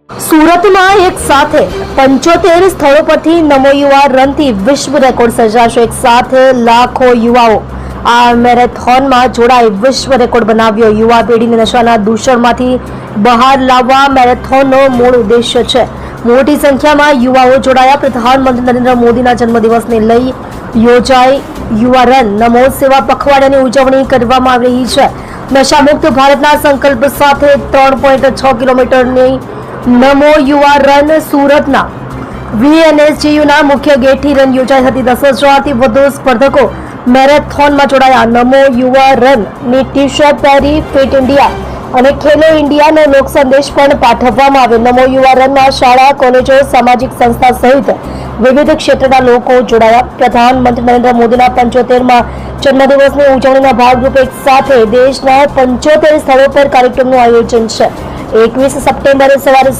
સુરતમાં એક સાથે 75 સ્થળો પરથી નમો યુવા રનથી વિશ્વ રેકોર્ડ સર્જાશે। એક સાથે લાખો યુવાઓ આ મેરેથોનમાં જોડાઈ વિશ્વ રેકોર્ડ બનાવ્યો। યુવા પેઢીને નશાના દૂષણમાંથી બહાર લાવવા મેરેથોનનો મૂળ ઉદ્દેશ્ય છે। મોટી સંખ્યામાં યુવાઓ જોડાયા। પ્રધાનમંત્રી નરેન્દ્ર મોદીના જન્મદિવસને લઈ યોજાઈ યુવા રન નમો સેવા પખવાડિયાની ઉજવણી કરવામાં આવી રહી છે। નશામુક્ત ભારતના સંકલ્પ સાથે 3.6 કિલોમીટરની નમો યુવા રન સુરતના VNSGUના મુખ્ય ગેટથી રન યોજાઈ હતી। 10,000થી વધુ સ્પર્ધકો મેરેથોનમાં જોડાયા। નમો યુવા રનની ટી શર્ટ પહેરી ફિટ ઇન્ડિયા અને ખેલો ઇન્ડિયાનો લોક સંદેશ પણ પાઠવવામાં આવ્યો। નમો યુવા રનમાં શાળા, કોલેજો, સામાજિક સંસ્થા સહિત વિવિધ ક્ષેત્રના લોકો જોડાયા। પ્રધાનમંત્રી નરેન્દ્ર મોદીના 75મા જન્મદિવસની ઉજવણીના ભાગરૂપે એક સાથે દેશના 75 સ્થળો પર કાર્યક્રમનું આયોજન છે। 21 સપ્ટેમ્બરે સવારે